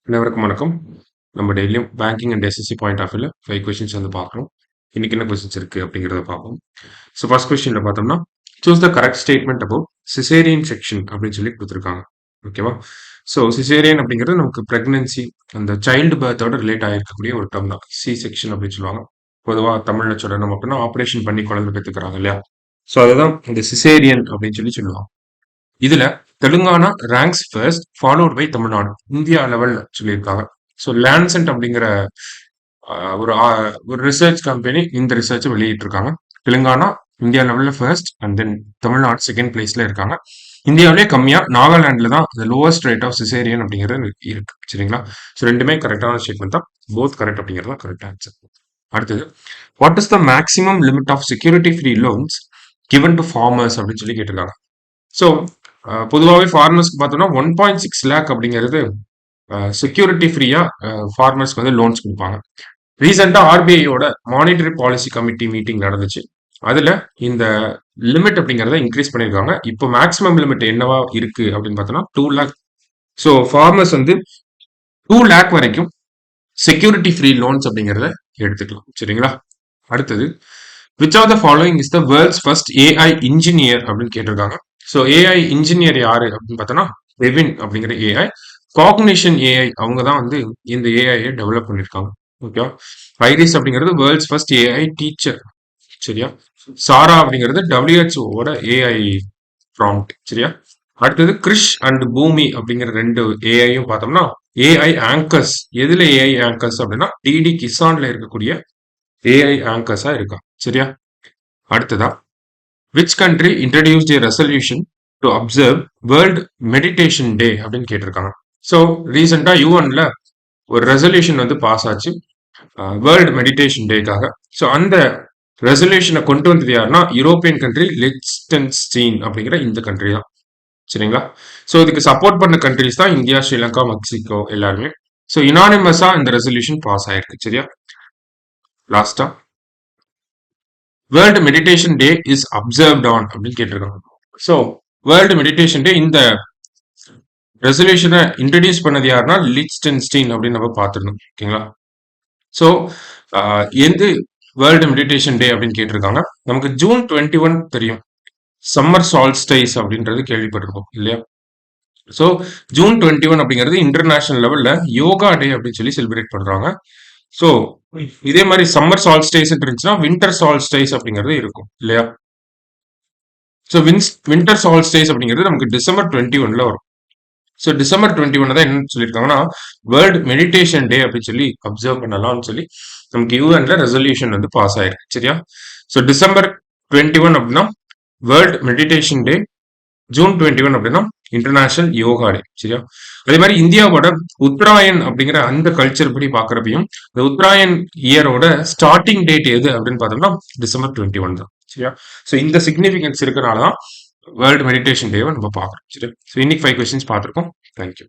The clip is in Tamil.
அனைவருக்கும் வணக்கம். நம்ம டெய்லியும் banking and SSC point of வியூல 5 கொஸ்டின்ஸ் வந்து பார்க்குறோம். இன்னைக்கு என்ன கொஸ்டின்ஸ் இருக்கு அப்படிங்கிறத பார்ப்போம். ஸோ ஃபர்ஸ்ட் கொஸ்டின்ல பார்த்தோம்னா, choose the correct statement about caesarean section அப்படின்னு சொல்லி கொடுத்துருக்காங்க. ஓகேவா? ஸோ சிசேரியன் அப்படிங்கிறது நமக்கு பிரெக்னன்சி அந்த சைல்டு பர்த்தோட ரிலேட் ஆகிருக்கக்கூடிய ஒரு டேர்ம் தான். சி செக்ஷன் அப்படின்னு சொல்லுவாங்க. பொதுவாக தமிழ்ல சொல்லணும் அப்படின்னா ஆப்ரேஷன் பண்ணி குழந்தை பெற்றுக்கிறாங்க இல்லையா? ஸோ அதுதான் இந்த சிசேரியன் அப்படின்னு சொல்லி சொல்லுவாங்க. இதுல Telangana ranks first followed by Tamil Nadu India லெவல்ல சொல்லியிருக்காங்க. ஸோ லேன்சென்ட் அப்படிங்கிற ஒரு ரிசர்ச் கம்பெனி இந்த ரிசர்ச் வெளியிட்டிருக்காங்க. தெலுங்கானா இந்தியா லெவல்ல first and then Tamil Nadu second பிளேஸ்ல இருக்காங்க. இந்தியாவிலே கம்மியா நாகாலாந்துல தான் லோவஸ்ட் ரேட் ஆஃப் சிசேரியன் அப்படிங்கிறது இருக்கு. சரிங்களா? ஸோ ரெண்டுமே கரெக்டான ஸ்டேட்மெண்ட் தான். போத் கரெக்ட் அப்படிங்கிறது தான் கரெக்ட் ஆன்சர். அடுத்தது, what is the maximum limit of security free loans given to farmers அப்படின்னு சொல்லி கேட்டிருக்காங்க. ஸோ பொதுவாகவே ஃபார்மர்ஸ்க்கு பார்த்தோம்னா 1.6 லேக் அப்படிங்கிறது செக்யூரிட்டி ஃப்ரீயா ஃபார்மர்ஸ்க்கு வந்து லோன்ஸ் கொடுப்பாங்க. ரீசெண்டாக ஆர்பிஐயோட மானிட்டரி பாலிசி கமிட்டி மீட்டிங் நடந்துச்சு. அதுல இந்த லிமிட் அப்படிங்கிறத இன்க்ரீஸ் பண்ணியிருக்காங்க. இப்போ மேக்ஸிமம் லிமிட் என்னவா இருக்கு அப்படின்னு பார்த்தோம்னா 2 லேக். ஸோ ஃபார்மர்ஸ் வந்து 2 லேக் வரைக்கும் செக்யூரிட்டி ஃப்ரீ லோன்ஸ் அப்படிங்கிறத எடுத்துக்கலாம். சரிங்களா? அடுத்தது, which of the following is the world's first AI engineer அப்படின்னு கேட்டிருக்காங்க. ஸோ ஏஐ இன்ஜினியர் யாரு அப்படின்னு பார்த்தோம்னா ரெவின் அப்படிங்கிற ஏஐ காக்னிஷன் ஏஐ அவங்க தான் வந்து இந்த ஏஐயை டெவலப் பண்ணியிருக்காங்க. ஓகேவா? ஐரிஸ் அப்படிங்கிறது வேர்ல்ட்ஸ் ஃபர்ஸ்ட் ஏஐ டீச்சர். சரியா? சாரா அப்படிங்கிறது டபிள்யூஹெச்ஓட ஏஐ ப்ராம்ப்ட். சரியா? அடுத்தது கிரிஷ் அண்ட் பூமி அப்படிங்கிற ரெண்டு ஏஐயும் பார்த்தோம்னா ஏஐ ஆங்கர்ஸ். எதுல ஏஐ ஆங்கர்ஸ் அப்படின்னா டிடி கிசான்ல இருக்கக்கூடிய ஏஐ ஆங்கர்ஸா இருக்கா. சரியா? அடுத்ததா, which country introduced a resolution to observe world meditation day அப்படின்னு கேட்டிருக்காங்க. ஸோ ரீசெண்டா யூஎன்ல ஒரு ரெசல்யூஷன் வந்து பாஸ் ஆச்சு வேர்ல்டு மெடிடேஷன் டேக்காக. ஸோ அந்த ரெசல்யூஷனை கொண்டு வந்தது யாருன்னா யூரோப்பியன் கண்ட்ரி லிechtenstein அப்படிங்கிற இந்த கண்ட்ரி தான். சரிங்களா? ஸோ இதுக்கு சப்போர்ட் பண்ண கண்ட்ரிஸ் தான் இந்தியா, ஸ்ரீலங்கா, மெக்சிகோ எல்லாருமே. ஸோ யுனானிமஸா இந்த ரெசல்யூஷன் பாஸ் ஆயிருக்கு. சரியா? லாஸ்டா, world meditation day is observed on அப்படின்னு கேட்டிருக்காங்க. ஸோ வேர்ல்டு மெடிடேஷன் டே இந்த ரெசல்யூஷனை இன்ட்ரடியூஸ் பண்ணது யாருன்னா லிechtenstein அப்படின்னு நம்ம பார்த்துருந்தோம். ஓகேங்களா? ஸோ எந்த வேர்ல்டு மெடிடேஷன் டே அப்படின்னு கேட்டிருக்காங்க. நமக்கு ஜூன் 21 தெரியும், சம்மர் சால்ஸ்டைஸ் அப்படின்றது கேள்விப்பட்டிருக்கோம் இல்லையா? ஸோ ஜூன் 21 அப்படிங்கிறது இன்டர்நேஷனல் லெவல்ல யோகா டே அப்படின்னு சொல்லி செலிப்ரேட் பண்றாங்க. ஸோ இதே மாதிரி சம்மர் சால்ஸ்டைஸ் இருந்துச்சுன்னா வின்டர் சால்ஸ்டைஸ் அப்படிங்கிறது இருக்கும் இல்லையா? ஸோ வின்டர் சால்ஸ்டைஸ் அப்படிங்கிறது நமக்கு டிசம்பர் 21ல வரும். ஸோ டிசம்பர் 21 தான் என்ன சொல்லியிருக்காங்கன்னா வேர்ல்டு மெடிடேஷன் டே அப்படின்னு சொல்லி அப்சர்வ் பண்ணலாம்னு சொல்லி நமக்கு யூஎன்ல ரெசல்யூஷன் வந்து பாஸ் ஆயிருக்கு. சரியா? ஸோ டிசம்பர் 21 அப்படின்னா வேர்ல்டு மெடிடேஷன் டே, ஜூன் 21 அப்படின்னா இன்டர்நேஷனல் யோகா டே. சரியா? அதே மாதிரி இந்தியாவோட உத்தராயன் அப்படிங்கிற அந்த கல்ச்சர் படி பாக்குறப்பையும் இந்த உத்தராயன் இயரோட ஸ்டார்டிங் டேட் எது அப்படின்னு பார்த்தோம்னா டிசம்பர் 21 தான். சரியா? ஸோ இந்த சிக்னிபிகன்ஸ் இருக்கனாலதான் வேர்ல்டு மெடிடேஷன் டேவை நம்ம பார்க்குறோம். சரி, ஸோ இன்னைக்கு 5 கொஸ்டின்ஸ் பார்த்துருக்கோம். தேங்க்யூ.